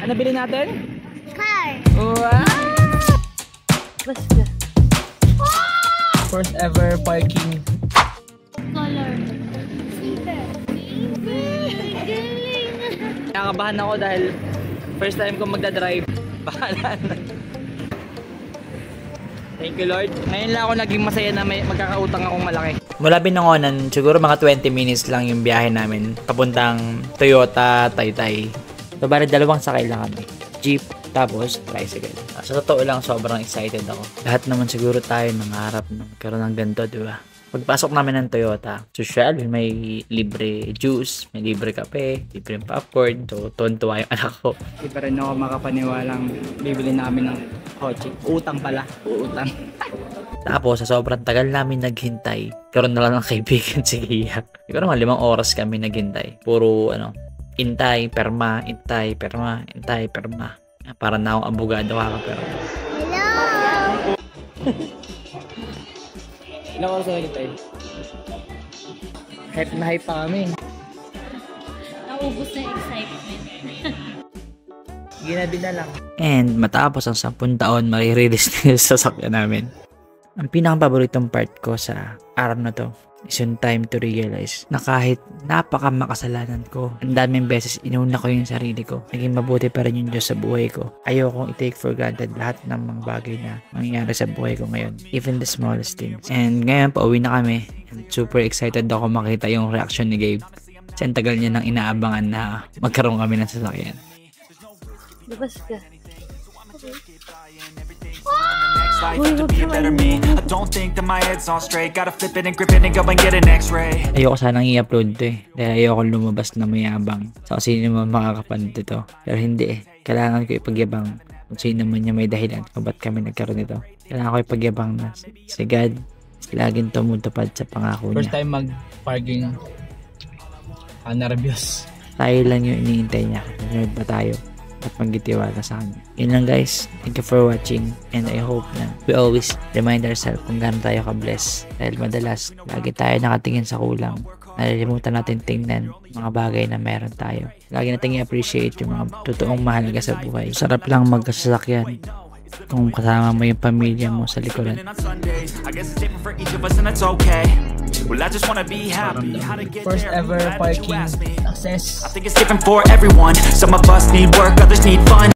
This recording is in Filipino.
Ano bilhin natin? Car. Wow! Basta. First ever parking. Color. Nakakabahan ako dahil first time ko magdadrive. Bahala na. Thank you Lord. Ngayon lang ako naging masaya na may magkakautang akong malaki. Mula Binangonan, siguro mga 20 minutes lang yung biyahe namin papuntang Toyota Taytay. So bali dalawang sakay lang kami. Jeep, tapos tricycle. Sa totoo lang, sobrang excited ako. Lahat naman siguro tayo nangarap na magkaroon ng ganito, di ba? Pagpasok namin ng Toyota, social, may libre juice, may libre kape, libre popcorn. So, tuwan-tuwa yung anak ko. Hindi pa rin ako makapaniwalang bibili namin ng kotse. Utang pala. Utang. Tapos, sa sobrang tagal namin naghintay, karoon na lang ng kaibigan si Gia. Hindi ko naman 5 oras kami naghintay. Puro, intay, perma, intay, perma, intay, perma. Para na akong abogado kakaperma. Hello! Ilang oras na naghintay? Hype na hype pa kami. Naubos na yung excitement. Ginabi na lang. And matapos ang 10 taon, marirelease na yung sasakyan namin. Ang pinaka-paboritong part ko sa araw na to is yung time to realize na kahit napaka-makasalanan ko, ang daming beses inuna ko yung sarili ko, naging mabuti pa rin yung Diyos sa buhay ko. Ayokong i-take for granted lahat ng mga bagay na mangyayari sa buhay ko ngayon, even the smallest things. And ngayon, pauwi na kami. And super excited ako makita yung reaction ni Gabe. Kasi ang tagal niya nang inaabangan na magkaroon kami ng sasakyan. Labas ka. Life to be a better me. I don't think that my head's on straight. Gotta flip it and grip it and go and get an x-ray. Ayoko sanang i-upload to eh. Dahil ayoko lumabas na mayabang. Sa sino naman makakapanood ito. Pero hindi eh. Kailangan ko ipagyabang kung sino man niya may dahilan kung ba't kami nagkaroon nito. Kailangan ko ipagyabang na si God laging tumutupad sa pangako niya. First time mag-parking. Nervous. Tayo lang yung iniintay niya. Nanood pa tayo at magtitiwala sa kanya. Yun lang guys. Thank you for watching and I hope na we always remind ourselves kung gaano tayo ka-bless. Dahil madalas, lagi tayo nakatingin sa kulang. Nalilimutan natin tingnan mga bagay na meron tayo. Lagi natin i-appreciate yung mga totoong mahalaga sa buhay. Sarap lang magkasasakyan kung kasama mo yung pamilya mo sa likuran. First ever parking access. I think it's different for everyone. Some of us need work, others need fun.